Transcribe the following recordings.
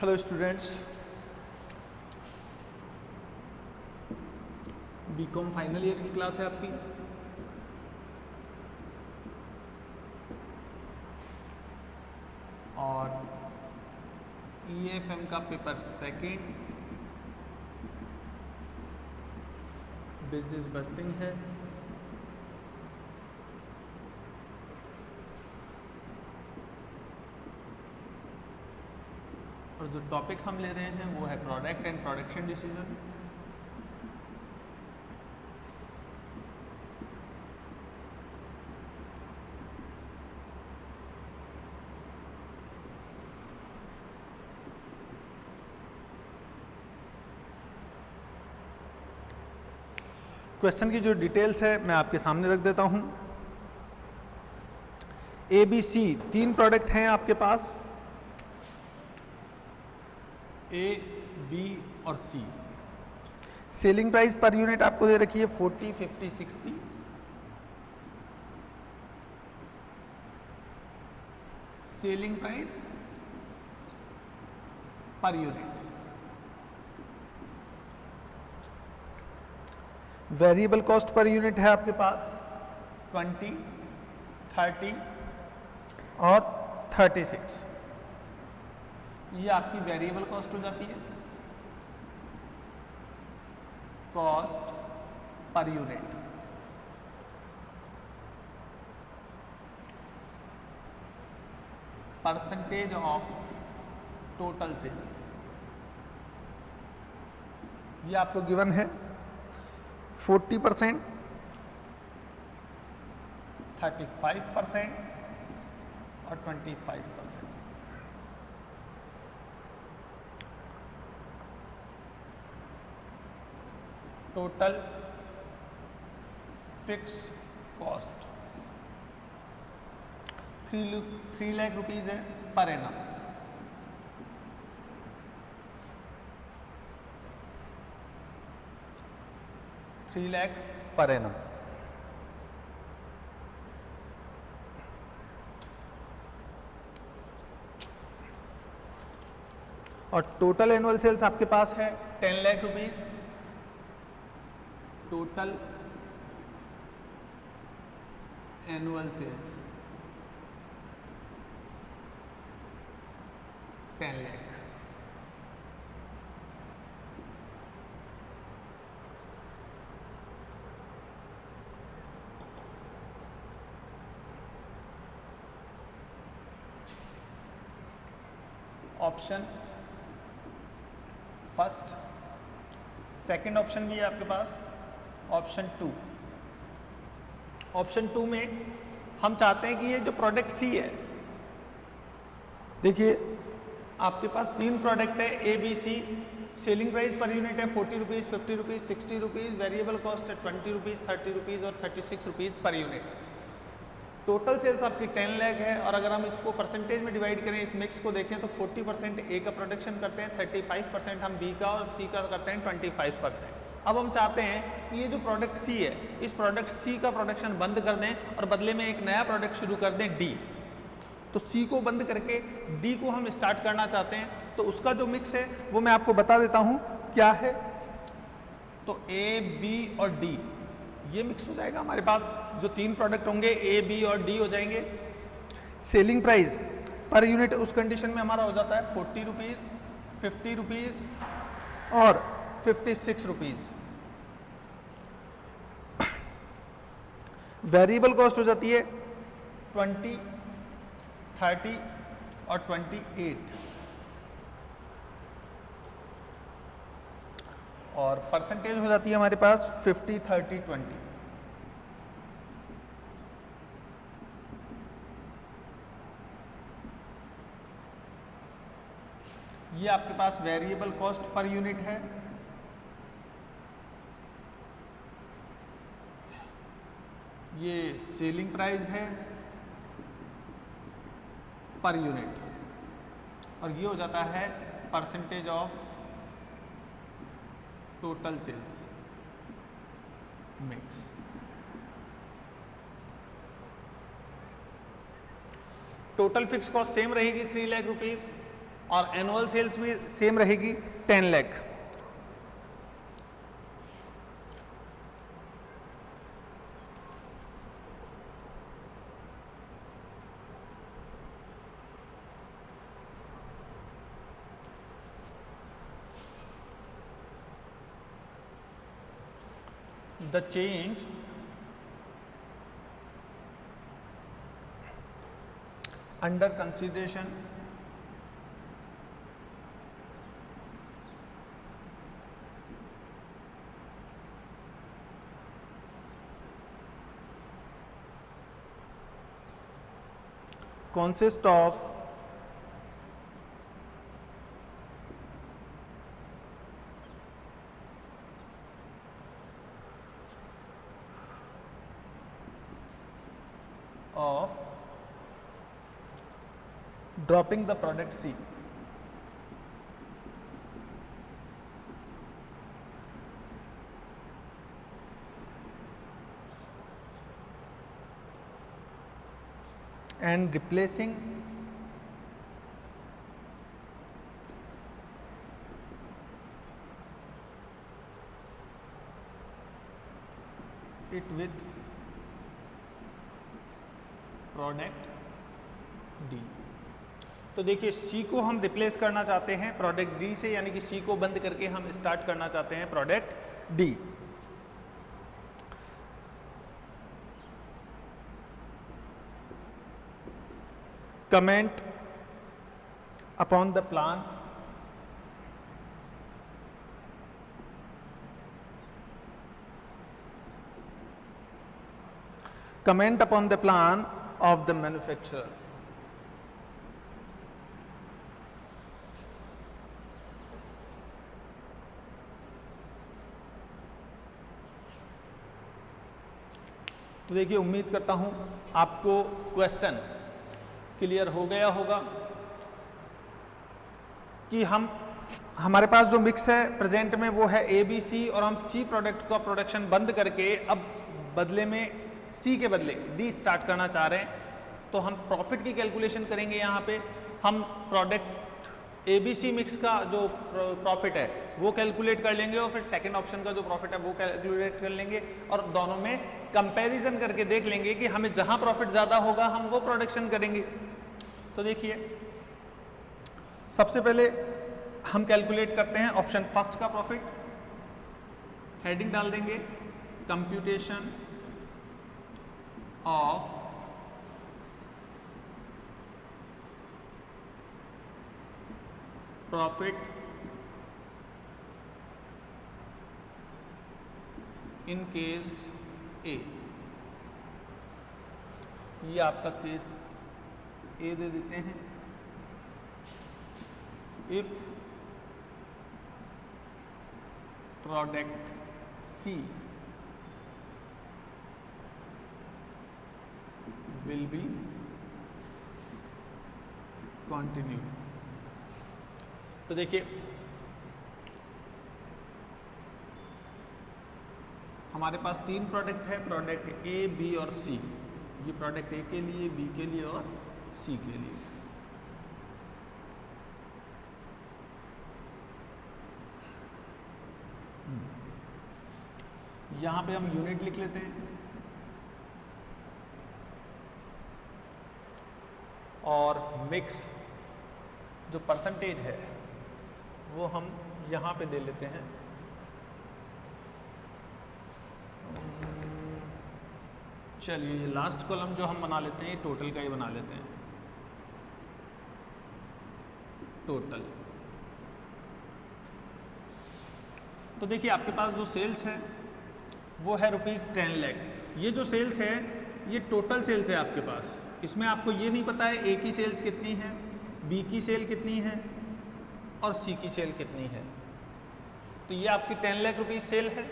Hello students, BCom final year की class है आपकी। और ईएफएम का पेपर सेकंड बिजनेस बस्टिंग है। और जो टॉपिक हम ले रहे हैं वो है product and production decision. Question की जो डिटेल्स है मैं आपके सामने रख देता हूं। ए बी सी तीन प्रोडक्ट हैं आपके पास, ए बी और सी। सेलिंग प्राइस पर यूनिट आपको दे रखी है 40, 50, 60। Selling price per unit. Variable cost per unit है आपके पास 20, 30 और 36। ये आपकी वेरिएबल कॉस्ट हो जाती है, cost per unit. Percentage of total sales ये आपको गिवन है 40%, 35% और 25%। Total fixed cost 3 lakh rupees है per annum. $3 lakh per annum. और टोटल एनुअल सेल्स आपके पास है 10 lakh rupees. Total annual sales 10 lakh. Option first, second option भी है आपके पास, ऑप्शन 2। ऑप्शन 2 में हम चाहते हैं कि ये जो प्रोडक्ट सी है, देखिए आपके पास 3 प्रोडक्ट है A B C. Selling price per unit है 40 rupees, 50 rupees, 60 rupees. Variable cost है 20 रुपीज़, 30 रुपीज़ और 36 rupees per unit. Total sales आपकी 10 लाख है। और अगर हम इसको परसेंटेज में डिवाइड करें, इस मिक्स को देखें तो 40% ए का प्रोडक्शन करते हैं, 35% हम बी का और सी का करते हैं 25%। अब हम चाहते हैं कि ये जो प्रोडक्ट सी है, इस प्रोडक्ट सी का प्रोडक्शन बंद कर दें और बदले में एक नया प्रोडक्ट शुरू कर दें डी। तो सी को बंद करके डी को हम स्टार्ट करना चाहते हैं। तो उसका जो मिक्स है वो मैं आपको बता देता हूँ क्या है। तो ए बी और डी ये मिक्स हो जाएगा हमारे पास। जो 3 प्रोडक्ट होंगे ए बी और डी हो जाएंगे। सेलिंग प्राइस पर यूनिट उस कंडीशन में हमारा हो जाता है 40 रुपीज़, 50 रुपीज़ और 56 रुपीज़। वेरिएबल कॉस्ट हो जाती है 20, 30 और 28। और परसेंटेज हो जाती है हमारे पास 50, 30, 20। ये आपके पास वेरिएबल कॉस्ट पर यूनिट है। ये सेलिंग प्राइस है पर यूनिट। और ये हो जाता है percentage of total sales mix. Total fixed cost same रहेगी 3 लाख रुपीज। और एनुअल सेल्स भी सेम रहेगी 10 lakh. The change under consideration consists of dropping the product C. And replacing it with product D. तो देखिए सी को हम रिप्लेस करना चाहते हैं प्रोडक्ट डी से, यानी कि सी को बंद करके हम स्टार्ट करना चाहते हैं product D. Comment upon the plan comment upon the plan of the manufacturer. तो देखिए उम्मीद करता हूं आपको क्वेश्चन क्लियर हो गया होगा कि हमारे पास जो मिक्स है प्रेजेंट में वो है ए बी सी, और हम सी प्रोडक्ट का प्रोडक्शन बंद करके अब बदले में सी के बदले डी स्टार्ट करना चाह रहे हैं। तो हम प्रॉफिट की कैलकुलेशन करेंगे। यहाँ पे हम प्रोडक्ट एबीसी मिक्स का जो प्रॉफिट है वो कैलकुलेट कर लेंगे, और फिर सेकंड ऑप्शन का जो प्रॉफिट है वो कैलकुलेट कर लेंगे, और दोनों में कंपैरिजन करके देख लेंगे कि हमें जहां प्रॉफिट ज़्यादा होगा हम वो प्रोडक्शन करेंगे। तो देखिए सबसे पहले हम कैलकुलेट करते हैं ऑप्शन फर्स्ट का प्रॉफिट। हेडिंग डाल देंगे computation of profit in case A. ये आपका केस ए दे देते हैं। If product C will be continued। तो देखिए हमारे पास तीन प्रोडक्ट है, प्रोडक्ट ए बी और सी। ये प्रोडक्ट ए के लिए, बी के लिए और सी के लिए। यहां पे हम यूनिट लिख लेते हैं और मिक्स जो परसेंटेज है वो हम यहाँ पे दे लेते हैं। चलिए ये लास्ट कॉलम जो हम बना लेते हैं ये टोटल का ही बना लेते हैं। टोटल। तो देखिए आपके पास जो सेल्स है वो है ₹10 लाख। ये जो सेल्स है ये टोटल सेल्स है आपके पास। इसमें आपको ये नहीं पता है ए की सेल्स कितनी है, बी की सेल कितनी है और सी की सेल कितनी है। तो ये आपकी 10 लाख रुपीज़ सेल है।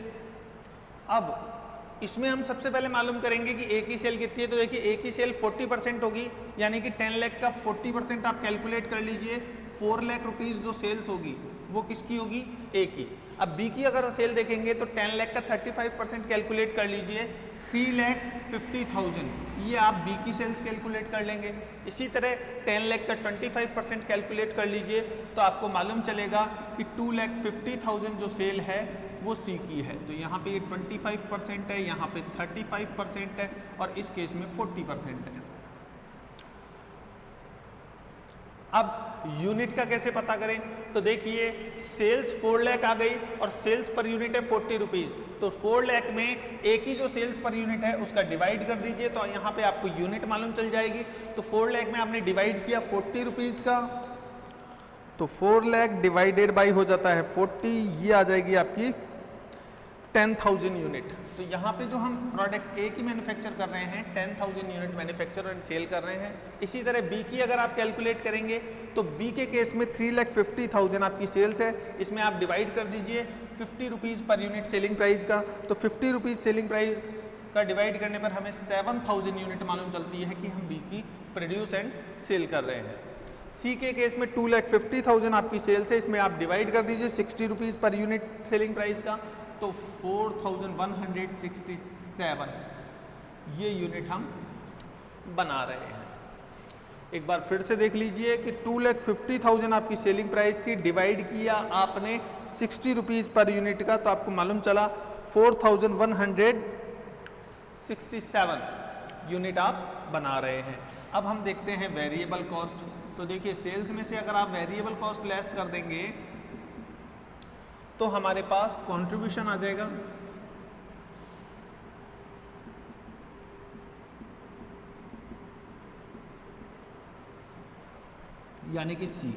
अब इसमें हम सबसे पहले मालूम करेंगे कि ए की सेल कितनी है। तो देखिए ए की सेल 40% होगी, यानी कि 10 लाख का 40% आप कैलकुलेट कर लीजिए। 4 लाख रुपीज़ जो सेल्स होगी वो किसकी होगी? ए की। अब बी की अगर सेल देखेंगे तो 10 लाख का 35% कैलकुलेट कर लीजिए, 3,50,000, ये आप बी की सेल्स कैलकुलेट कर लेंगे। इसी तरह 10 लाख का 25% कैलकुलेट कर लीजिए तो आपको मालूम चलेगा कि 2,50,000 जो सेल है वो सी की है। तो यहाँ पे ये 25% है, यहाँ पे 35% है और इस केस में 40% है। अब यूनिट का कैसे पता करें? तो देखिए सेल्स 4 लाख आ गई और सेल्स पर यूनिट है 40 रुपीज़, तो 4 लाख में एक ही जो सेल्स पर यूनिट है उसका डिवाइड कर दीजिए तो यहाँ पे आपको यूनिट मालूम चल जाएगी। तो 4 लाख में आपने डिवाइड किया 40 रुपीज़ का, तो 4 लाख डिवाइडेड बाई हो जाता है 40, ये आ जाएगी आपकी 10,000 यूनिट। तो यहाँ पे जो हम प्रोडक्ट ए की मैन्युफैक्चर कर रहे हैं 10,000 यूनिट मैन्युफैक्चर एंड सेल कर रहे हैं। इसी तरह बी की अगर आप कैलकुलेट करेंगे तो बी के केस में 3,50,000 आपकी सेल्स है, इसमें आप डिवाइड कर दीजिए 50 rupees per unit selling price का, तो 50 रुपीज़ सेलिंग प्राइस का डिवाइड करने पर हमें 7,000 यूनिट मालूम चलती है कि हम बी की प्रोड्यूस एंड सेल कर रहे हैं। सी के केस में 2,50,000 आपकी सेल्स है, इसमें आप डिवाइड कर दीजिए 60 rupees per unit selling price का, तो 4,167 ये यूनिट हम बना रहे हैं। एक बार फिर से देख लीजिए कि 2,50,000 आपकी सेलिंग प्राइस थी, डिवाइड किया आपने 60 रुपीज़ पर यूनिट का, तो आपको मालूम चला 4,167 यूनिट आप बना रहे हैं। अब हम देखते हैं वेरिएबल कॉस्ट। तो देखिए सेल्स में से अगर आप वेरिएबल कॉस्ट लेस कर देंगे तो हमारे पास कंट्रीब्यूशन आ जाएगा, यानी कि सी।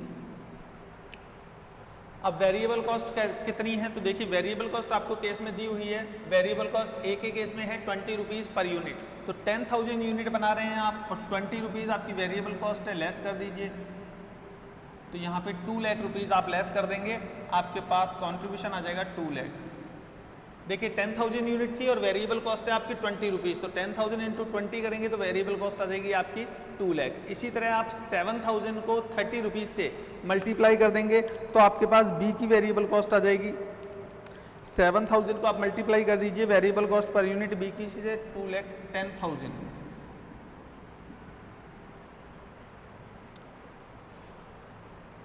अब वेरिएबल कॉस्ट कितनी है? तो देखिए वेरिएबल कॉस्ट आपको केस में दी हुई है, वेरिएबल कॉस्ट ए के केस में है 20 रुपीज़ पर यूनिट, तो 10,000 यूनिट बना रहे हैं आप और 20 रुपीज़ आपकी वेरिएबल कॉस्ट है, लेस कर दीजिए। तो यहाँ पे 2 लाख रुपीज़ आप लेस कर देंगे, आपके पास कंट्रीब्यूशन आ जाएगा 2 लाख। देखिए 10,000 यूनिट थी और वेरिएबल कॉस्ट है आपकी 20 रुपीज़, तो 10,000 इंटू 20 करेंगे तो वेरिएबल कॉस्ट आ जाएगी आपकी 2 लाख। इसी तरह आप 7,000 को 30 रुपीज़ से मल्टीप्लाई कर देंगे तो आपके पास बी की वेरिएबल कॉस्ट आ जाएगी। 7,000 को आप मल्टीप्लाई कर दीजिए variable cost per unit B की से 2,10,000।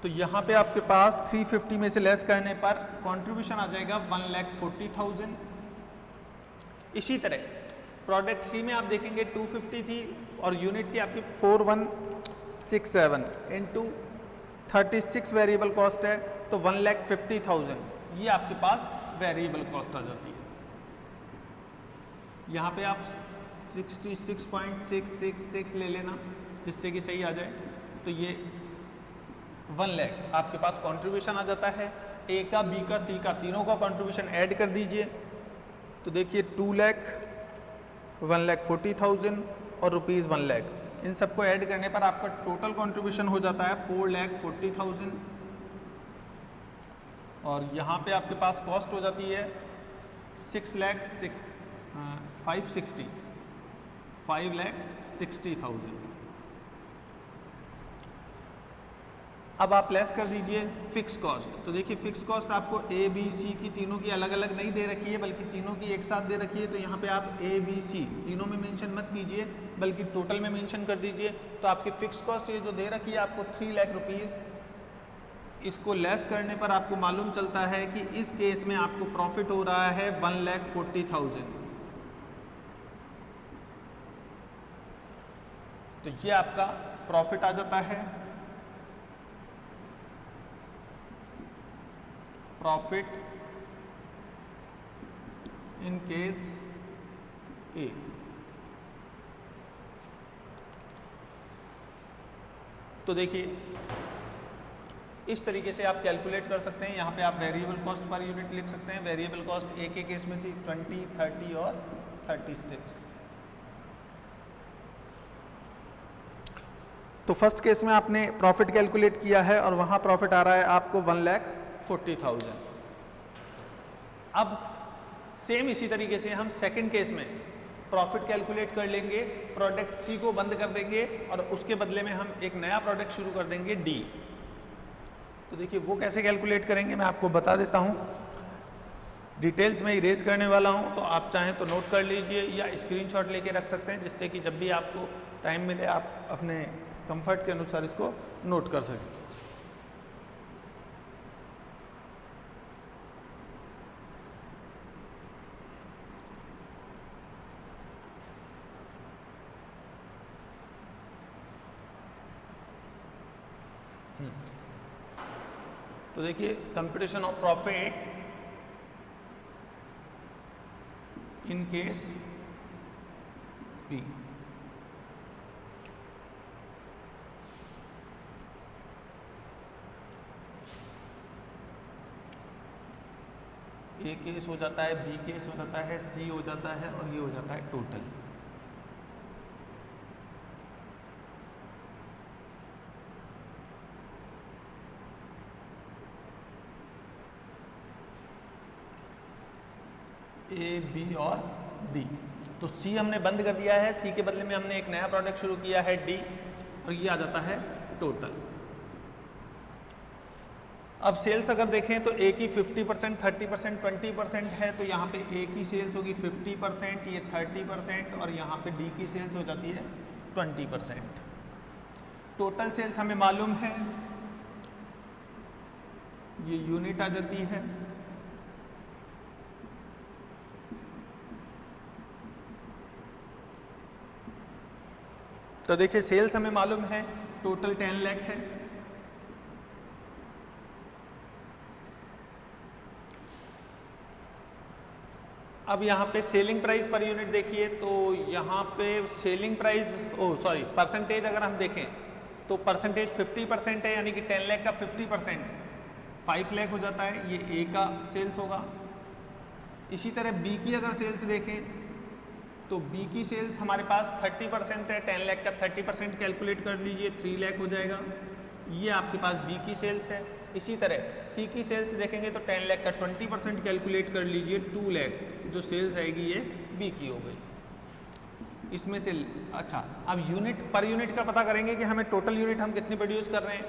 तो यहाँ पे आपके पास 350 में से लेस करने पर कंट्रीब्यूशन आ जाएगा 1,40,000। इसी तरह प्रोडक्ट सी में आप देखेंगे 250 थी और यूनिट थी आपकी 4,167 इंटू 36 वेरिएबल कॉस्ट है तो 1,50,000 ये आपके पास वेरिएबल कॉस्ट आ जाती है। यहाँ पे आप 66.666 ले लेना जिससे कि सही आ जाए, तो ये 1 लाख आपके पास कंट्रीब्यूशन आ जाता है। ए का, बी का, सी का, तीनों का कंट्रीब्यूशन ऐड कर दीजिए तो देखिए 2 लाख, 1,40,000 और रुपीज़ 1 लाख, इन सबको ऐड करने पर आपका टोटल कंट्रीब्यूशन हो जाता है 4,40,000 और यहाँ पे आपके पास कॉस्ट हो जाती है 5,60,000। अब आप लेस कर दीजिए फिक्स कॉस्ट। तो देखिए फिक्स कॉस्ट आपको ए बी सी की तीनों की अलग अलग नहीं दे रखी है बल्कि तीनों की एक साथ दे रखी है, तो यहाँ पे आप ए बी सी तीनों में मेंशन मत कीजिए बल्कि टोटल में मेंशन कर दीजिए। तो आपकी फिक्स कॉस्ट ये जो दे रखी है आपको 3 लाख रुपीज़, इसको लेस करने पर आपको मालूम चलता है कि इस केस में आपको प्रॉफिट हो रहा है 1,40,000। तो ये आपका प्रॉफिट आ जाता है। प्रॉफिट इन केस ए। तो देखिए इस तरीके से आप कैलकुलेट कर सकते हैं। यहाँ पे आप वेरिएबल कॉस्ट पर यूनिट लिख सकते हैं। वेरिएबल कॉस्ट ए के केस में थी 20, 30 और 36। तो फर्स्ट केस में आपने प्रॉफिट कैलकुलेट किया है और वहाँ प्रॉफिट आ रहा है आपको 1,40,000। अब सेम इसी तरीके से हम सेकंड केस में प्रॉफिट कैलकुलेट कर लेंगे, प्रोडक्ट सी को बंद कर देंगे और उसके बदले में हम एक नया प्रोडक्ट शुरू कर देंगे डी। तो देखिए वो कैसे कैलकुलेट करेंगे मैं आपको बता देता हूँ, डिटेल्स में इरेज करने वाला हूँ, तो आप चाहें तो नोट कर लीजिए या स्क्रीनशॉट लेके रख सकते हैं, जिससे कि जब भी आपको टाइम मिले आप अपने कंफर्ट के अनुसार इसको नोट कर सकें। तो देखिए computation of profit in case P, A case हो जाता है, बी केस हो जाता है, सी हो जाता है और ये हो जाता है टोटल। ए, बी और डी। तो सी हमने बंद कर दिया है, सी के बदले में हमने एक नया प्रोडक्ट शुरू किया है डी, और ये आ जाता है टोटल। अब सेल्स अगर देखें तो ए की 50%, 30%, 20% है, तो यहाँ पे ए की सेल्स होगी 50%, ये 30% और यहाँ पे डी की सेल्स हो जाती है 20%। टोटल सेल्स हमें मालूम है, ये यूनिट आ जाती है, तो देखिए सेल्स हमें मालूम है टोटल 10 लाख है। अब यहाँ पे सेलिंग प्राइस पर यूनिट देखिए, तो यहाँ पे सेलिंग प्राइस परसेंटेज अगर हम देखें तो परसेंटेज 50% है, यानी कि 10 लाख का 50% 5 लाख हो जाता है, ये ए का सेल्स होगा। इसी तरह बी की अगर सेल्स देखें तो बी की सेल्स हमारे पास 30% है, 10 लाख का 30% कैलकुलेट कर लीजिए, 3 लाख हो जाएगा, ये आपके पास बी की सेल्स है। इसी तरह सी की सेल्स देखेंगे तो 10 लाख का 20% कैलकुलेट कर लीजिए, 2 लाख जो सेल्स आएगी ये बी की हो गई। इसमें से अच्छा अब यूनिट पर यूनिट का पता करेंगे कि हमें टोटल यूनिट हम कितनी प्रोड्यूस कर रहे हैं।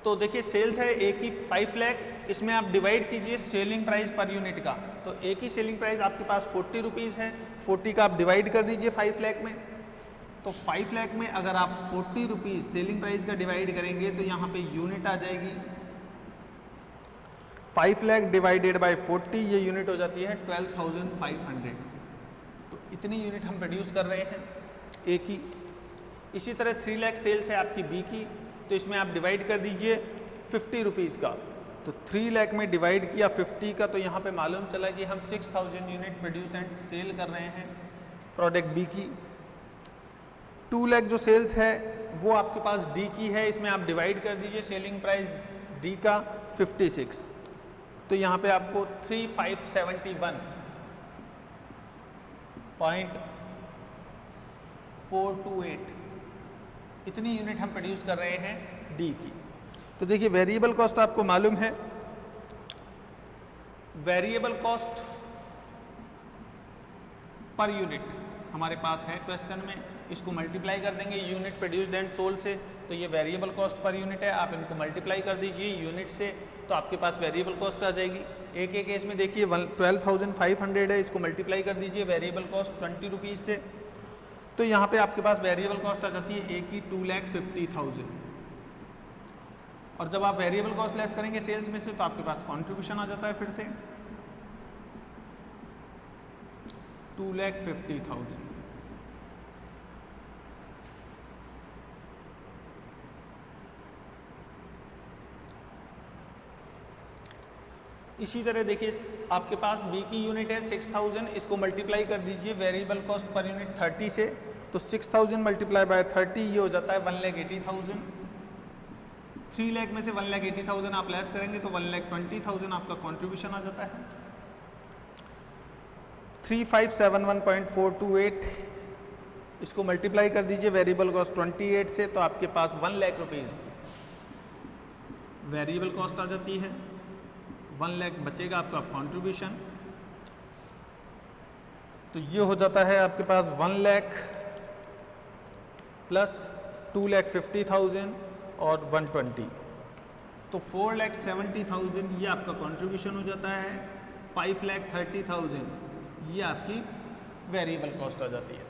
तो देखिए सेल्स है ए की 5 लाख, इसमें आप डिवाइड कीजिए सेलिंग प्राइस पर यूनिट का, तो ए की सेलिंग प्राइस आपके पास 40 रुपीज़ है, 40 का आप डिवाइड कर दीजिए 5 लाख में, तो 5 लाख में अगर आप 40 रुपीज़ सेलिंग प्राइस का डिवाइड करेंगे तो यहाँ पे यूनिट आ जाएगी 5 लाख डिवाइडेड बाय 40, ये यूनिट हो जाती है 12,500। तो इतनी यूनिट हम प्रोड्यूस कर रहे हैं ए की। इसी तरह 3 लाख सेल्स है आपकी बी की, तो इसमें आप डिवाइड कर दीजिए 50 रुपीज़ का, तो 3 लाख में डिवाइड किया 50 का, तो यहाँ पे मालूम चला कि हम 6000 यूनिट प्रोड्यूस एंड सेल कर रहे हैं प्रोडक्ट बी की। 2 लाख जो सेल्स है वो आपके पास डी की है, इसमें आप डिवाइड कर दीजिए सेलिंग प्राइस डी का 56, तो यहाँ पे आपको 3571.428 इतनी यूनिट हम प्रोड्यूस कर रहे हैं डी की। तो देखिए वेरिएबल कॉस्ट आपको मालूम है, वेरिएबल कॉस्ट पर यूनिट हमारे पास है क्वेश्चन में, इसको मल्टीप्लाई कर देंगे यूनिट प्रोड्यूस्ड एंड सोल्ड से, तो ये वेरिएबल कॉस्ट पर यूनिट है, आप इनको मल्टीप्लाई कर दीजिए यूनिट से, तो आपके पास वेरिएबल कॉस्ट आ जाएगी। एक एक केस में देखिए 12,500 है, इसको मल्टीप्लाई कर दीजिए वेरिएबल कॉस्ट 20 रुपीज़ से, तो यहाँ पे आपके पास वेरिएबल कॉस्ट आ जाती है ए की 2,50,000। और जब आप वेरिएबल कॉस्ट लेस करेंगे सेल्स में से तो आपके पास कॉन्ट्रीब्यूशन आ जाता है फिर से 2,50,000। इसी तरह देखिए आपके पास बी की यूनिट है 6000, इसको मल्टीप्लाई कर दीजिए वेरिएबल कॉस्ट पर यूनिट 30 से, तो 6000 मल्टीप्लाई बाय 30 ये हो जाता है 1,80,000। 3 लाख में से 1,80,000 आप लेस करेंगे तो 1,20,000 आपका कंट्रीब्यूशन आ जाता है। 3571.428 इसको मल्टीप्लाई कर दीजिए वेरिएबल कॉस्ट 28 से, तो आपके पास 1 लाख रुपीज़ वेरिएबल कॉस्ट आ जाती है, 1 लाख बचेगा आपका कंट्रीब्यूशन, तो ये हो जाता है आपके पास 1 लाख प्लस 2,50,000 और 120, तो 4,70,000 ये आपका कंट्रीब्यूशन हो जाता है, 5,30,000 ये आपकी वेरिएबल कॉस्ट आ जाती है।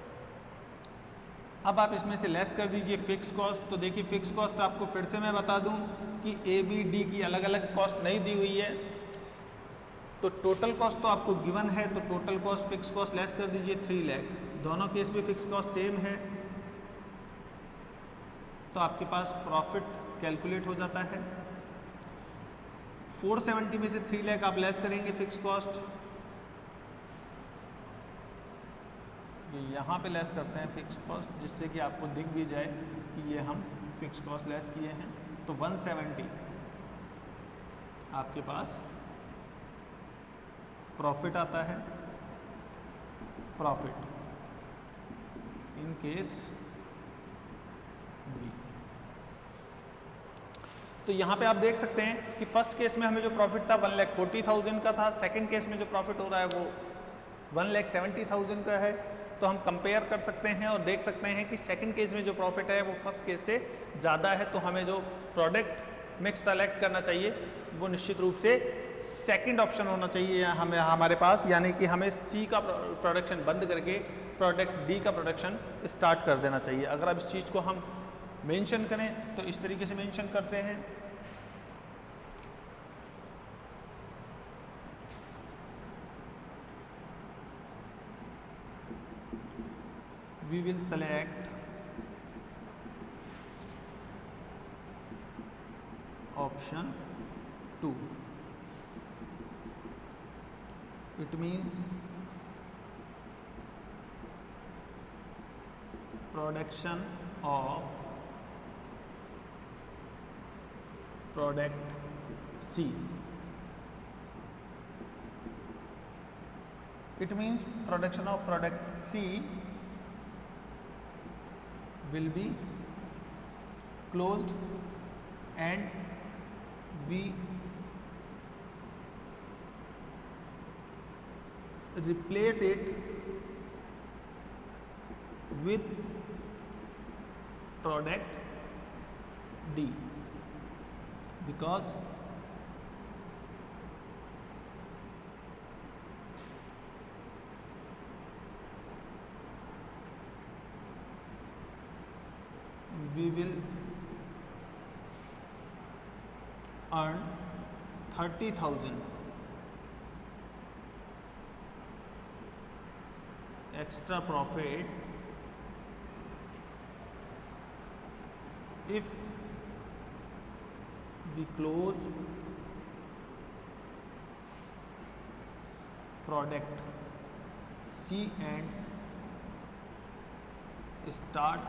अब आप इसमें से लेस कर दीजिए फिक्स कॉस्ट। तो देखिए फिक्स कॉस्ट आपको फिर से मैं बता दूं कि ए बी डी की अलग अलग कॉस्ट नहीं दी हुई है, तो टोटल कॉस्ट तो आपको गिवन है, तो total cost fix cost less कर दीजिए 3 लाख। दोनों केस में फिक्स कॉस्ट सेम है, तो आपके पास प्रॉफिट कैलकुलेट हो जाता है। 470 में से 3 लाख आप लेस करेंगे फिक्स कॉस्ट, ये यहाँ पे लेस करते हैं फिक्स कॉस्ट, जिससे कि आपको दिख भी जाए कि ये हम फिक्स कॉस्ट लेस किए हैं। तो 170 आपके पास प्रॉफिट आता है, प्रॉफिट इन केस बी। तो यहाँ पे आप देख सकते हैं कि फर्स्ट केस में हमें जो प्रॉफिट था 1,40,000 का था, सेकंड केस में जो प्रॉफिट हो रहा है वो 1,70,000 का है। तो हम कंपेयर कर सकते हैं और देख सकते हैं कि सेकंड केस में जो प्रॉफिट है वो फर्स्ट केस से ज़्यादा है, तो हमें जो प्रोडक्ट मिक्स सेलेक्ट करना चाहिए वो निश्चित रूप से सेकंड ऑप्शन होना चाहिए हमें हमारे पास, यानी कि हमें सी का प्रोडक्शन बंद करके प्रोडक्ट डी का प्रोडक्शन स्टार्ट कर देना चाहिए। अगर अब इस चीज़ को हम मेंशन करें तो इस तरीके से मेंशन करते हैं, we will select option 2. It means production of product C. It means production of product C will be closed and we replace it with product D, because we will earn 30,000 extra profit if we close product C and start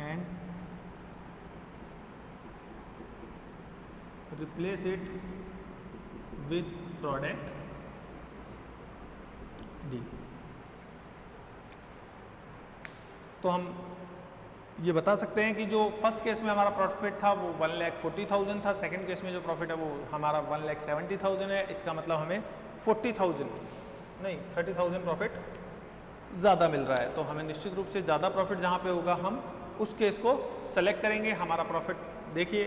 and replace it with product D। तो हम ये बता सकते हैं कि जो first case में हमारा प्रॉफिट था वो 1,40,000 था, सेकंड केस में जो प्रॉफिट है वो हमारा 1,70,000 है। इसका मतलब हमें 40,000 नहीं 30,000 प्रॉफिट ज़्यादा मिल रहा है। तो हमें निश्चित रूप से ज़्यादा प्रॉफिट जहाँ पे होगा हम उस केस को सेलेक्ट करेंगे। हमारा प्रॉफिट देखिए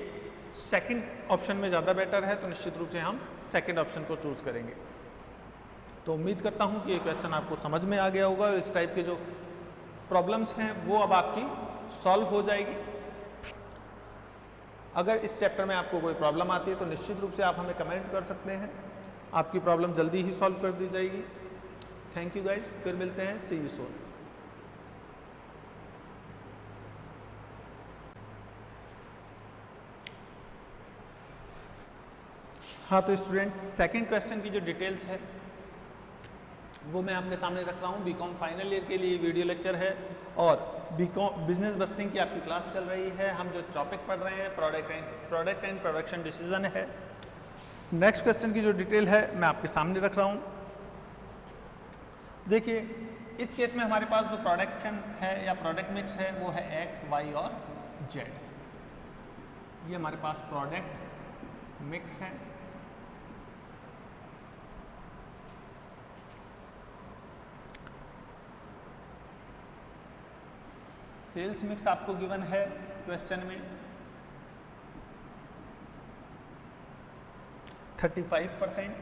सेकंड ऑप्शन में ज़्यादा बेटर है, तो निश्चित रूप से हम सेकंड ऑप्शन को चूज़ करेंगे। तो उम्मीद करता हूँ कि ये क्वेश्चन आपको समझ में आ गया होगा। इस टाइप के जो प्रॉब्लम्स हैं वो अब आपकी सॉल्व हो जाएगी। अगर इस चैप्टर में आपको कोई प्रॉब्लम आती है तो निश्चित रूप से आप हमें कमेंट कर सकते हैं, आपकी प्रॉब्लम जल्दी ही सॉल्व कर दी जाएगी। थैंक यू गाइज, फिर मिलते हैं, सी यू सून। हाँ तो स्टूडेंट्स सेकंड क्वेश्चन की जो डिटेल्स है वो मैं आपके सामने रख रहा हूँ। बीकॉम फाइनल ईयर के लिए वीडियो लेक्चर है और बीकॉम बिजनेस बस्टिंग की आपकी क्लास चल रही है। हम जो टॉपिक पढ़ रहे हैं प्रोडक्ट एंड प्रोडक्शन डिसीजन है। नेक्स्ट क्वेश्चन की जो डिटेल है मैं आपके सामने रख रहा हूँ। देखिए इस केस में हमारे पास जो प्रोडक्शन है या प्रोडक्ट मिक्स है वो है एक्स, वाई और जेड। ये हमारे पास प्रोडक्ट मिक्स है। सेल्स मिक्स आपको गिवन है क्वेश्चन में 35%,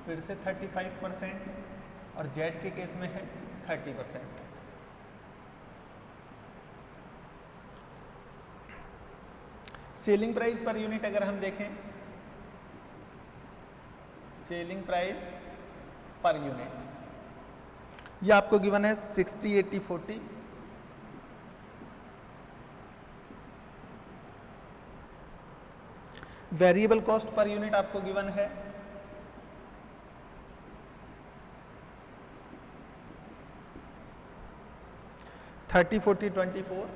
फिर से 35% और जेड के केस में है 30%। सेलिंग प्राइस पर यूनिट अगर हम देखें, सेलिंग प्राइस पर यूनिट ये आपको गिवन है 60, 80, 40। वेरिएबल कॉस्ट पर यूनिट आपको गिवन है 30, 40, 24।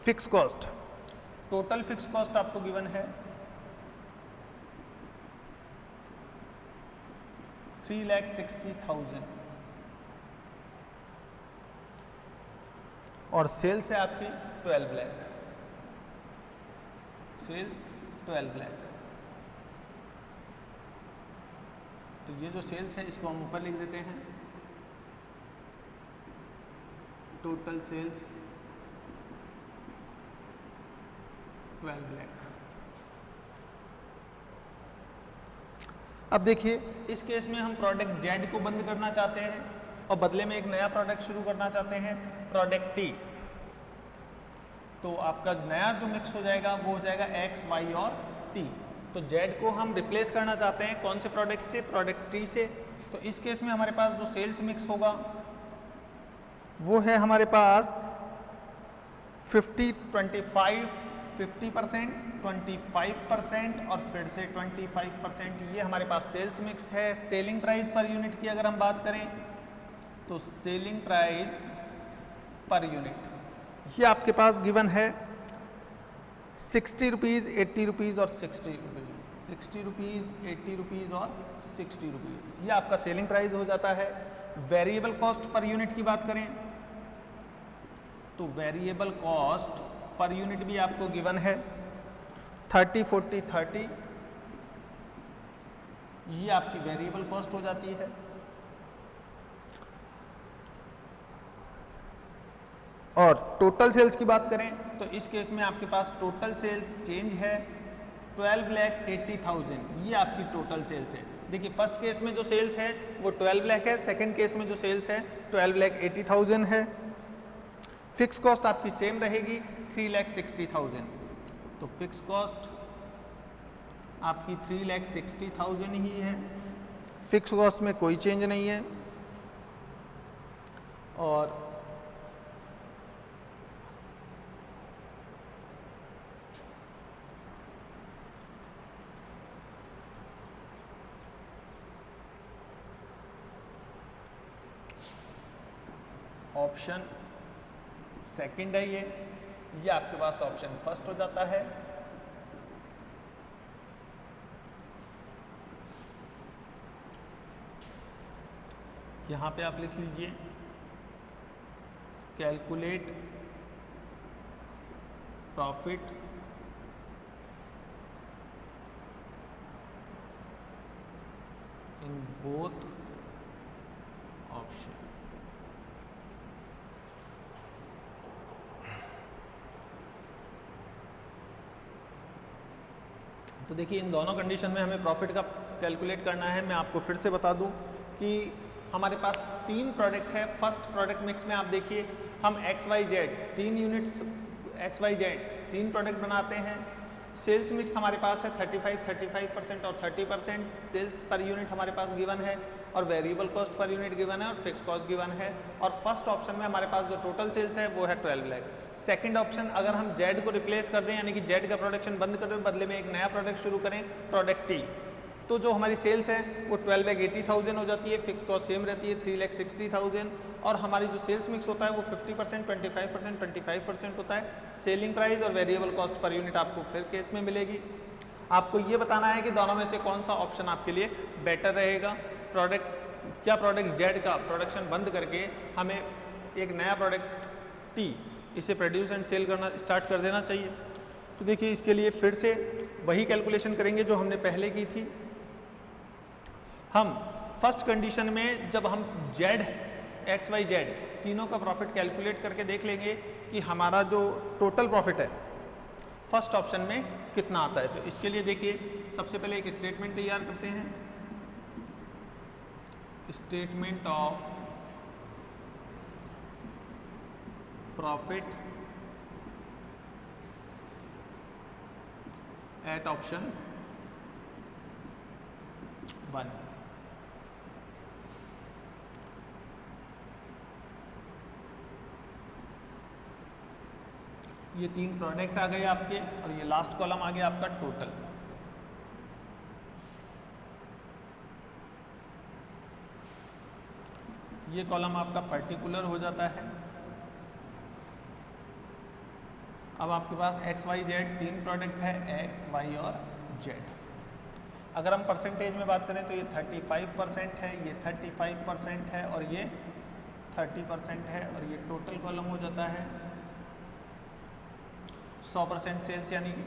Fix cost, total fixed cost आपको गिवन है 3,60,000 और सेल्स है आपकी 12 लाख, सेल्स 12 लाख। तो ये जो सेल्स है इसको हम ऊपर लिख देते हैं, टोटल सेल्स 12 लाख। अब देखिए इस केस में हम प्रोडक्ट जेड को बंद करना चाहते हैं और बदले में एक नया प्रोडक्ट शुरू करना चाहते हैं, प्रोडक्ट टी। तो आपका नया जो मिक्स हो जाएगा वो हो जाएगा एक्स, वाई और टी। तो जेड को हम रिप्लेस करना चाहते हैं कौन से प्रोडक्ट से, प्रोडक्ट टी से। तो इस केस में हमारे पास जो सेल्स मिक्स होगा वो है हमारे पास 50, 25, 50%, 25% और फिर से 25%। ये हमारे पास सेल्स मिक्स है। सेलिंग प्राइस पर यूनिट की अगर हम बात करें तो सेलिंग प्राइस पर यूनिट ये आपके पास गिवन है 60 रुपीज़, 80 रुपीज़ और 60 रुपीज़, 60 रुपीज़, 80 रुपीज़ और 60 रुपीज़। ये आपका सेलिंग प्राइस हो जाता है। वेरिएबल कॉस्ट पर यूनिट की बात करें तो वेरिएबल कॉस्ट पर यूनिट भी आपको गिवन है 30, 40, 30। ये आपकी वेरिएबल कॉस्ट हो जाती है। और टोटल सेल्स की बात करें तो इस केस में आपके पास टोटल सेल्स चेंज है 12,80,000। ये आपकी टोटल सेल्स है। देखिए फर्स्ट केस में जो सेल्स है वो 12 लाख है, सेकंड केस में जो सेल्स है 12,80,000 है। फिक्स कॉस्ट आपकी सेम रहेगी 3,60,000। तो फिक्स कॉस्ट आपकी 3,60,000 ही है, फिक्स कॉस्ट में कोई चेंज नहीं है। और ऑप्शन सेकंड है ये आपके पास ऑप्शन फर्स्ट हो जाता है। यहां पे आप लिख लीजिए calculate profit in both option. तो देखिए इन दोनों कंडीशन में हमें प्रॉफिट का कैलकुलेट करना है। मैं आपको फिर से बता दूं कि हमारे पास 3 प्रोडक्ट है। फर्स्ट प्रोडक्ट मिक्स में आप देखिए हम XYZ 3 यूनिट्स XYZ 3 प्रोडक्ट बनाते हैं। सेल्स मिक्स हमारे पास है 35% और 30%। सेल्स पर यूनिट हमारे पास गिवन है और variable cost per unit given है और फिक्स कॉस्ट गिवन है। और फर्स्ट ऑप्शन में हमारे पास जो टोटल सेल्स है वो है 12 लाख। सेकंड ऑप्शन अगर हम जेड को रिप्लेस कर दें यानी कि जेड का प्रोडक्शन बंद कर दें, बदले में एक नया प्रोडक्ट शुरू करें प्रोडक्ट टी, तो जो हमारी सेल्स है वो 12,80,000 हो जाती है। फिक्स कॉस्ट सेम रहती है 3,60,000 और हमारी जो सेल्स मिक्स होता है वो 50%, 25%, 25% होता है। सेलिंग प्राइस और वेरिएबल कॉस्ट पर यूनिट आपको फिर केस में मिलेगी। आपको ये बताना है कि दोनों में से कौन सा ऑप्शन आपके लिए बेटर रहेगा। प्रोडक्ट जेड का प्रोडक्शन बंद करके हमें एक नया प्रोडक्ट टी इसे प्रोड्यूस एंड सेल करना स्टार्ट कर देना चाहिए। तो देखिए इसके लिए फिर से वही कैलकुलेशन करेंगे जो हमने पहले की थी। हम फर्स्ट कंडीशन में जब हम जेड एक्स वाई जेड तीनों का प्रॉफिट कैलकुलेट करके देख लेंगे कि हमारा जो टोटल प्रॉफिट है फर्स्ट ऑप्शन में कितना आता है। तो इसके लिए देखिए सबसे पहले एक स्टेटमेंट तैयार करते हैं, statement of profit at option 1। ये 3 प्रोडक्ट आ गए आपके और ये लास्ट कॉलम आ गया आपका टोटल। ये कॉलम आपका पर्टिकुलर हो जाता है। अब आपके पास एक्स वाई जेड 3 प्रोडक्ट है, एक्स वाई और जेड। अगर हम परसेंटेज में बात करें तो ये 35% है, ये 35% है और ये 30% है और ये टोटल कॉलम हो जाता है 100% सेल्स यानी कि।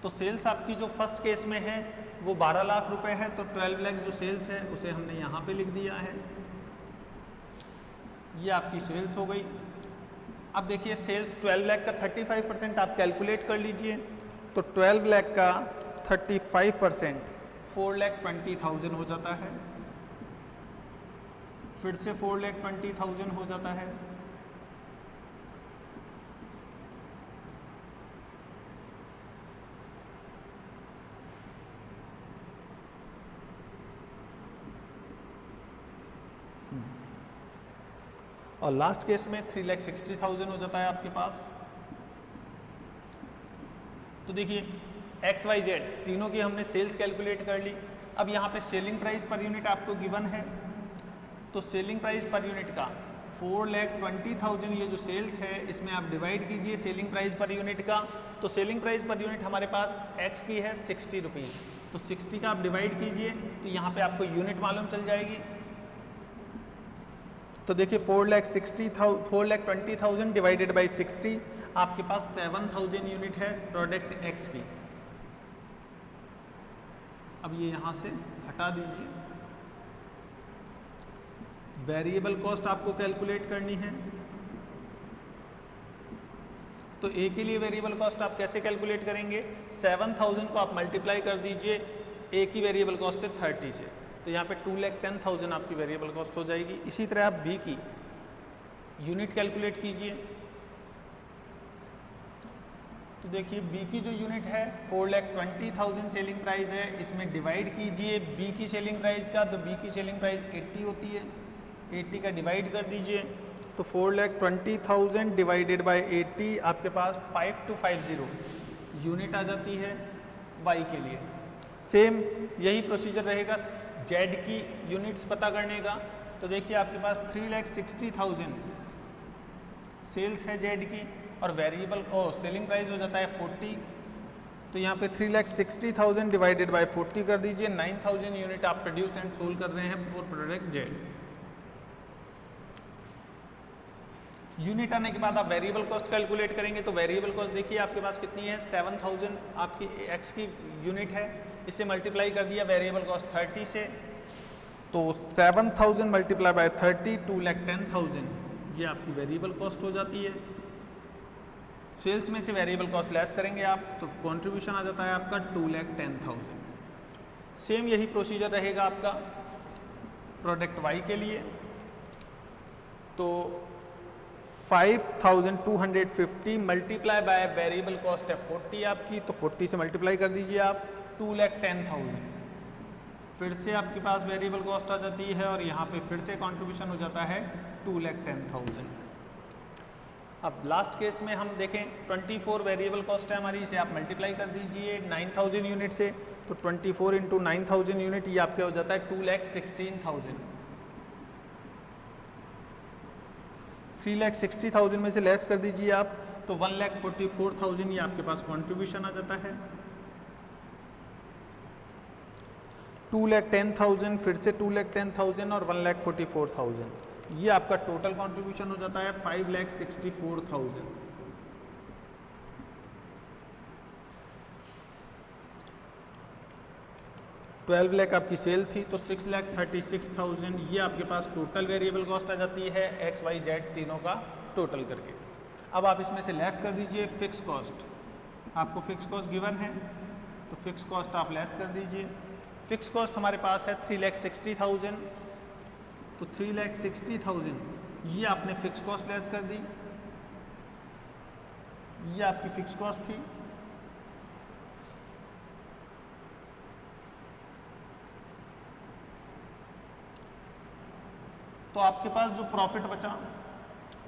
तो सेल्स आपकी जो फर्स्ट केस में है वो 12 लाख रुपए है, तो 12 लाख जो सेल्स है उसे हमने यहाँ पे लिख दिया है। ये आपकी सेल्स हो गई। अब देखिए सेल्स 12 लाख का 35% आप कैलकुलेट कर लीजिए, तो 12 लाख का 35% 4,20,000 हो जाता है। फिर से 4,20,000 हो जाता है। और लास्ट केस में 3,60,000 हो जाता है आपके पास। तो देखिए एक्स वाई जेड तीनों की हमने सेल्स कैलकुलेट कर ली। अब यहाँ पे सेलिंग प्राइस पर यूनिट आपको गिवन है, तो सेलिंग प्राइस पर यूनिट का 4,20,000 ये जो सेल्स है इसमें आप डिवाइड कीजिए सेलिंग प्राइस पर यूनिट का। तो सेलिंग प्राइस पर यूनिट हमारे पास एक्स की है 60 रुपीज़, तो 60 का आप डिवाइड कीजिए तो यहाँ पे आपको यूनिट मालूम चल जाएगी। तो देखिए 4,20,000 डिवाइडेड बाई 60, आपके पास 7,000 यूनिट है प्रोडक्ट एक्स की। अब ये यहाँ से हटा दीजिए। वेरिएबल कॉस्ट आपको कैलकुलेट करनी है, तो ए के लिए वेरिएबल कॉस्ट आप कैसे कैलकुलेट करेंगे? 7,000 को आप मल्टीप्लाई कर दीजिए ए की वेरिएबल कॉस्ट है 30 से, तो यहाँ पे 2,10,000 आपकी वेरिएबल कॉस्ट हो जाएगी। इसी तरह आप वी की यूनिट कैलकुलेट कीजिए। तो देखिए बी की जो यूनिट है 4,20,000 सेलिंग प्राइस है, इसमें डिवाइड कीजिए बी की सेलिंग प्राइस का, तो बी की सेलिंग प्राइस 80 होती है, 80 का डिवाइड कर दीजिए तो 4,20,000 डिवाइडेड बाय 80 आपके पास 5250 यूनिट आ जाती है वाई के लिए। सेम यही प्रोसीजर रहेगा जेड की यूनिट्स पता करने का। तो देखिए आपके पास 3,60,000 सेल्स है जेड की और वेरिएबल सेलिंग प्राइस हो जाता है 40, तो यहाँ पे 3,60,000 डिवाइडेड बाय 40 कर दीजिए। 9,000 यूनिट आप प्रोड्यूस एंड सोल्ड कर रहे हैं फॉर प्रोडक्ट जेड। यूनिट आने के बाद आप वेरिएबल कॉस्ट कैलकुलेट करेंगे, तो वेरिएबल कॉस्ट देखिए आपके पास कितनी है 7,000 आपकी एक्स की यूनिट है, इसे मल्टीप्लाई कर दिया वेरिएबल कॉस्ट 30 से, तो 7,000 मल्टीप्लाई बाय 30 2,10,000 ये आपकी वेरिएबल कॉस्ट हो जाती है। सेल्स में से वेरिएबल कॉस्ट लेस करेंगे आप तो कंट्रीब्यूशन आ जाता है आपका 2,10,000। सेम यही प्रोसीजर रहेगा आपका प्रोडक्ट वाई के लिए। तो 5,250 मल्टीप्लाई बाय वेरिएबल कॉस्ट है 40 आपकी, तो 40 से मल्टीप्लाई कर दीजिए आप 2,10,000। फिर से आपके पास वेरिएबल कॉस्ट आ जाती है और यहाँ पे फिर से कंट्रीब्यूशन हो जाता है 2,10,000। अब लास्ट केस में हम देखें 24 वेरिएबल कॉस्ट है हमारी, इसे आप मल्टीप्लाई कर दीजिए 9,000 यूनिट से, तो 24 इंटू 9,000 यूनिट ये आपके हो जाता है 2,16,000। 3,60,000 में से लेस कर दीजिए आप तो 1,44,000 ये आपके पास कंट्रीब्यूशन आ जाता है। 2,10,000 फिर से 2,10,000 और 1,44,000 ये आपका टोटल कंट्रीब्यूशन हो जाता है 5,64,000। 12 लाख आपकी सेल थी तो 6,36,000 ये आपके पास टोटल वेरिएबल कॉस्ट आ जाती है एक्स वाई जेड तीनों का टोटल करके। अब आप इसमें से लेस कर दीजिए फिक्स कॉस्ट, आपको फिक्स कॉस्ट गिवन है तो फिक्स कॉस्ट आप लेस कर दीजिए। फिक्स कॉस्ट हमारे पास है 3,60,000 तो 3,60,000 ये आपने फिक्स कॉस्ट लेस कर दी, ये आपकी फिक्स कॉस्ट थी। तो आपके पास जो प्रॉफिट बचा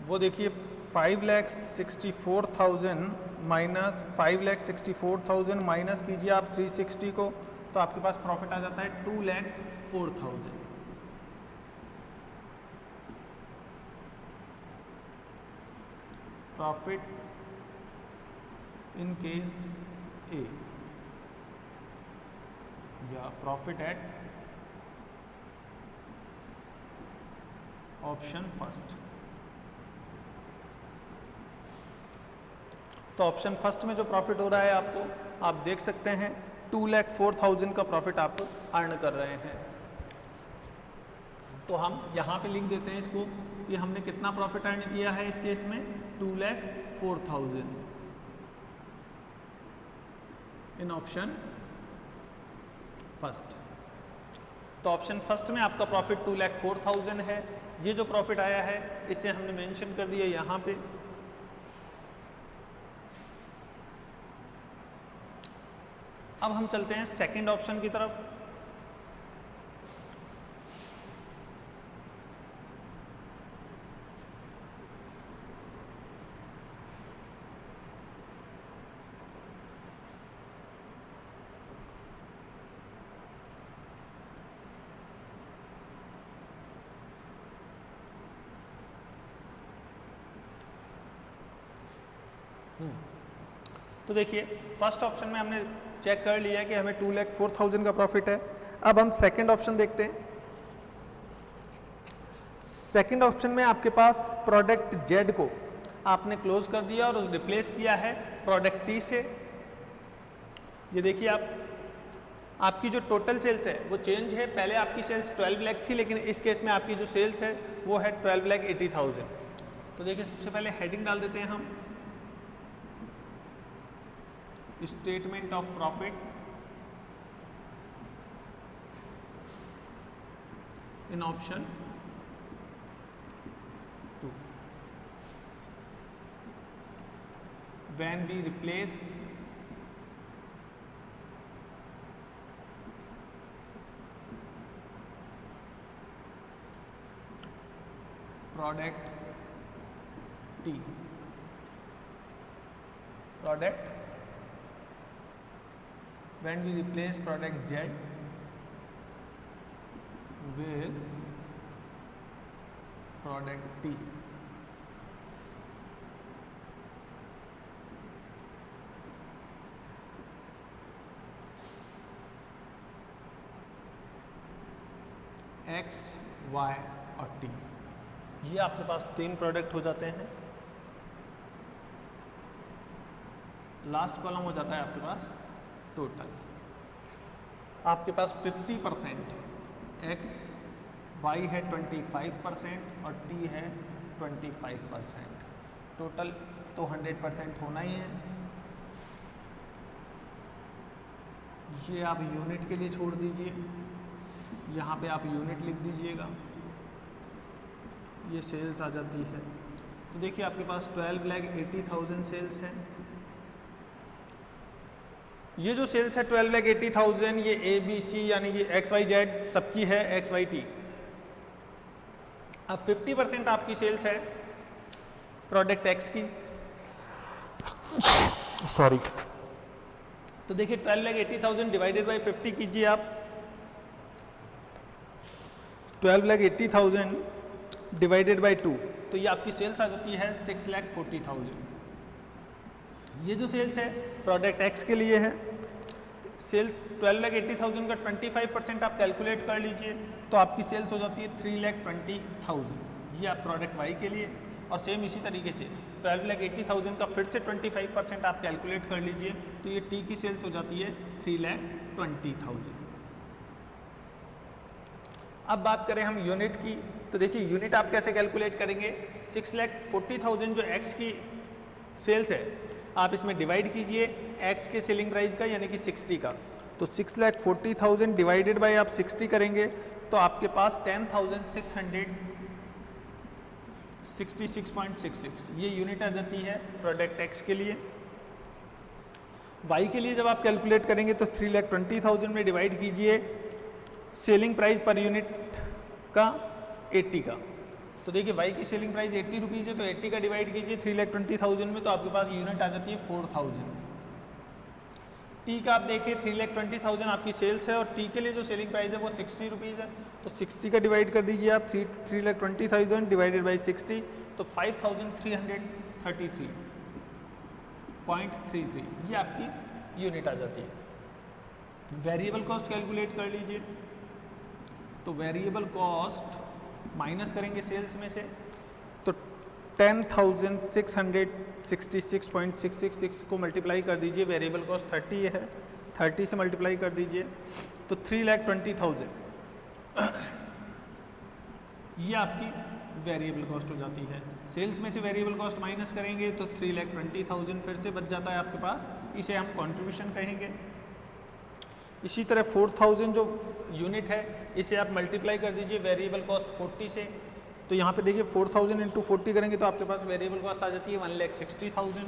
वो देखिए 5,64,000 माइनस 5,64,000 माइनस कीजिए आप 360 को तो आपके पास प्रॉफिट आ जाता है 2,04,000। प्रॉफिट इन केस ए या प्रॉफिट एट ऑप्शन फर्स्ट। तो ऑप्शन फर्स्ट में जो प्रॉफिट हो रहा है आपको आप देख सकते हैं 2,04,000 का प्रॉफिट आप अर्न कर रहे हैं। तो हम यहाँ पे लिख देते हैं इसको कि हमने कितना प्रॉफिट अर्न किया है इस केस में 2,04,000 इन ऑप्शन फर्स्ट। तो ऑप्शन फर्स्ट में आपका प्रॉफिट 2,04,000 है। ये जो प्रॉफिट आया है इसे हमने मेंशन कर दिया यहाँ पे। अब हम चलते हैं सेकंड ऑप्शन की तरफ। तो देखिए फर्स्ट ऑप्शन में हमने चेक कर लिया कि हमें 2,04,000 का प्रॉफिट है। अब हम सेकंड ऑप्शन देखते हैं। सेकंड ऑप्शन में आपके पास प्रोडक्ट जेड को आपने क्लोज कर दिया और रिप्लेस किया है प्रोडक्ट टी से। ये देखिए आपकी जो टोटल सेल्स है वो चेंज है। पहले आपकी सेल्स 12 लाख थी लेकिन इस केस में आपकी जो सेल्स है वो है 12,80,000। तो देखिए सबसे पहले हेडिंग डाल देते हैं हम statement of profit in option 2 when we replace product T when we replace product Z with product T, X, Y और T, ये आपके पास 3 प्रोडक्ट हो जाते हैं। लास्ट कॉलम हो जाता है आपके पास टोटल। आपके पास 50% X, Y है 25% और T है 25%। टोटल तो 100% होना ही है। ये आप यूनिट के लिए छोड़ दीजिए, यहाँ पे आप यूनिट लिख दीजिएगा। ये सेल्स आ जाती है। तो देखिए आपके पास 12,80,000 सेल्स हैं। ये जो सेल्स है 12,80,000 ये ABC यानी कि XYZ सबकी है XYT। अब 50% आपकी सेल्स है प्रोडक्ट X की। सॉरी। तो देखिए 12,80,000 डिवाइडेड बाई 50 कीजिए आप। 12,80,000 डिवाइडेड बाई 2 तो ये आपकी सेल्स आ जाती है 6,40,000। ये जो सेल्स है प्रोडक्ट एक्स के लिए है। सेल्स 12,80,000 का 25% आप कैलकुलेट कर लीजिए तो आपकी सेल्स हो जाती है 3,20,000। ये आप प्रोडक्ट वाई के लिए। और सेम इसी तरीके से 12,80,000 का फिर से 25% आप कैलकुलेट कर लीजिए तो ये टी की सेल्स हो जाती है 3,20,000। अब बात करें हम यूनिट की, तो देखिए यूनिट आप कैसे कैलकुलेट करेंगे। 6,40,000 जो एक्स की सेल्स है, आप इसमें डिवाइड कीजिए एक्स के सेलिंग प्राइस का यानी कि 60 का। तो 6,40,000 डिवाइडेड बाय आप 60 करेंगे तो आपके पास 10,666.66 ये यूनिट आ जाती है प्रोडक्ट एक्स के लिए। वाई के लिए जब आप कैलकुलेट करेंगे तो 3,20,000 में डिवाइड कीजिए सेलिंग प्राइस पर यूनिट का 80 का। तो देखिए वाई की सेलिंग प्राइस 80 रुपीज़ है, तो 80 का डिवाइड कीजिए 3,20,000 में, तो आपके पास यूनिट आ जाती है 4,000। टी का आप देखिए 3,20,000 आपकी सेल्स है और टी के लिए जो सेलिंग प्राइस है वो 60 रुपीज़ है, तो 60 का डिवाइड कर दीजिए आप 3,20,000 डिवाइडेड बाई 60, तो 5,333.33 ये आपकी यूनिट आ जाती है। वेरिएबल कॉस्ट कैलकुलेट कर लीजिए, तो वेरिएबल कॉस्ट माइनस करेंगे सेल्स में से, तो 10,666.666 को मल्टीप्लाई कर दीजिए, वेरिएबल कॉस्ट 30 है, 30 से मल्टीप्लाई कर दीजिए तो 3,20,000 ये आपकी वेरिएबल कॉस्ट हो जाती है। सेल्स में से वेरिएबल कॉस्ट माइनस करेंगे तो 3,20,000 फिर से बच जाता है आपके पास, इसे हम कंट्रीब्यूशन कहेंगे। इसी तरह 4,000 जो यूनिट है इसे आप मल्टीप्लाई कर दीजिए वेरिएबल कॉस्ट 40 से, तो यहाँ पे देखिए 4,000 इंटू 40 करेंगे तो आपके पास वेरिएबल कॉस्ट आ जाती है 1,60,000।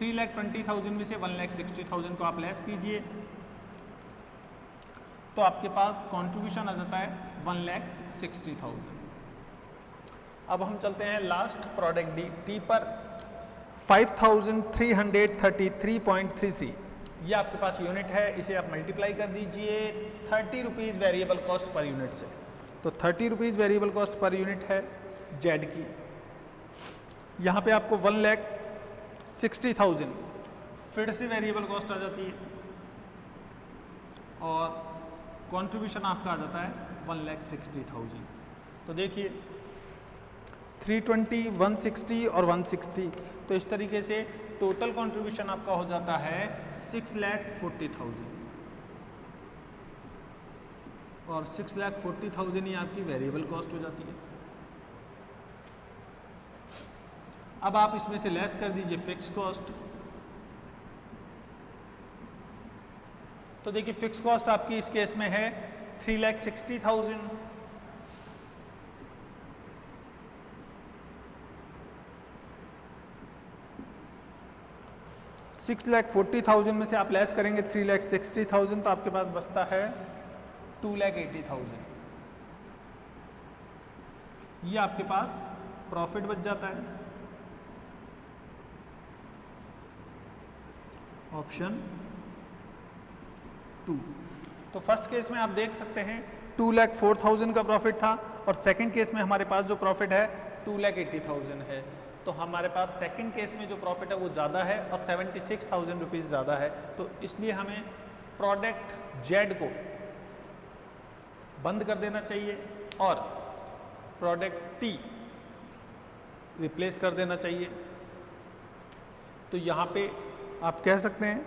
3,20,000 में से 1,60,000 को आप लेस कीजिए तो आपके पास कंट्रीब्यूशन आ जाता है 1,60,000। अब हम चलते हैं लास्ट प्रोडक्ट डी टी पर 5,333.33 ये आपके पास यूनिट है, इसे आप मल्टीप्लाई कर दीजिए 30 rupees variable cost per unit से, तो 30 rupees variable cost per unit है जेड की। यहाँ पे आपको 1,60,000 फिर से वेरिएबल कॉस्ट आ जाती है और कंट्रीब्यूशन आपका आ जाता है 1,60,000। तो देखिए 320, 160 और 160, तो इस तरीके से टोटल कंट्रीब्यूशन आपका हो जाता है 6,40,000 और 6,40,000 ही आपकी वेरिएबल कॉस्ट हो जाती है। अब आप इसमें से लेस कर दीजिए फिक्स कॉस्ट, तो देखिए फिक्स कॉस्ट आपकी इस केस में है 3,60,000 6,40,000 में से आप लेस करेंगे 3,60,000 तो आपके पास बचता है 2,80,000। ये आपके पास प्रॉफिट बच जाता है। ऑप्शन 2। तो फर्स्ट केस में आप देख सकते हैं 2,04,000 का प्रॉफिट था और सेकंड केस में हमारे पास जो प्रॉफिट है 2,80,000 है। तो हमारे पास सेकंड केस में जो प्रॉफिट है वो ज़्यादा है और 76,000 रुपीज़ ज़्यादा है, तो इसलिए हमें प्रोडक्ट जेड को बंद कर देना चाहिए और प्रोडक्ट टी रिप्लेस कर देना चाहिए। तो यहाँ पे आप कह सकते हैं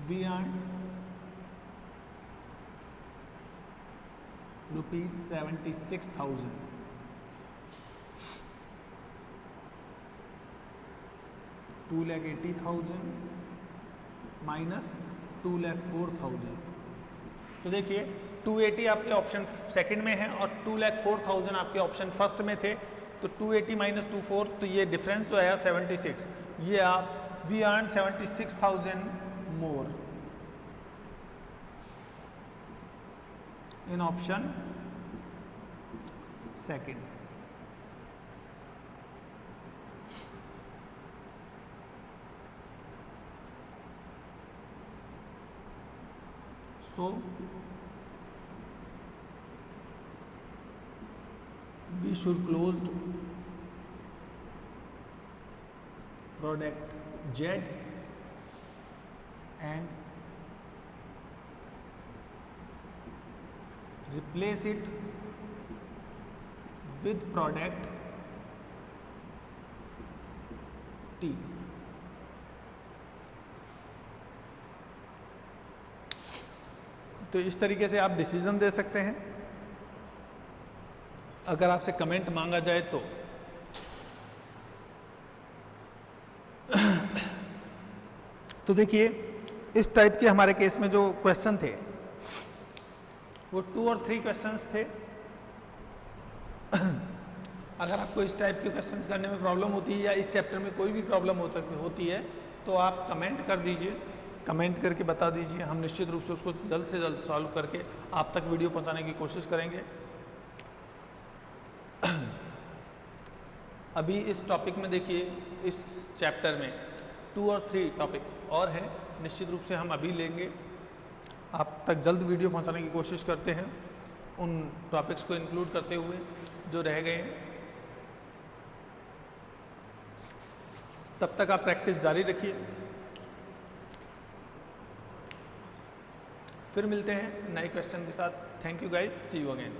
वी अर्न ₹76,000 2,80,000 माइनस 2,04,000। तो देखिए 280 आपके ऑप्शन सेकंड में है और 2,04,000 आपके ऑप्शन फर्स्ट में थे, तो 280 माइनस 24 तो ये डिफरेंस जो है 76, ये आप we earn 76,000 more in option second. So we should close product Z and replace it with product T। तो इस तरीके से आप डिसीजन दे सकते हैं। अगर आपसे कमेंट मांगा जाए तो देखिए इस टाइप के हमारे केस में जो क्वेश्चन थे वो 2 और 3 क्वेश्चंस थे। अगर आपको इस टाइप के क्वेश्चंस करने में प्रॉब्लम होती है या इस चैप्टर में कोई भी प्रॉब्लम होती है तो आप कमेंट कर दीजिए, कमेंट करके बता दीजिए। हम निश्चित रूप से उसको जल्द से जल्द सॉल्व करके आप तक वीडियो पहुंचाने की कोशिश करेंगे। अभी इस टॉपिक में देखिए, इस चैप्टर में 2 और 3 टॉपिक और हैं, निश्चित रूप से हम अभी लेंगे। आप तक जल्द वीडियो पहुंचाने की कोशिश करते हैं उन टॉपिक्स को इंक्लूड करते हुए जो रह गए हैं। तब तक आप प्रैक्टिस जारी रखिए। फिर मिलते हैं नए क्वेश्चन के साथ। Thank you guys, see you again.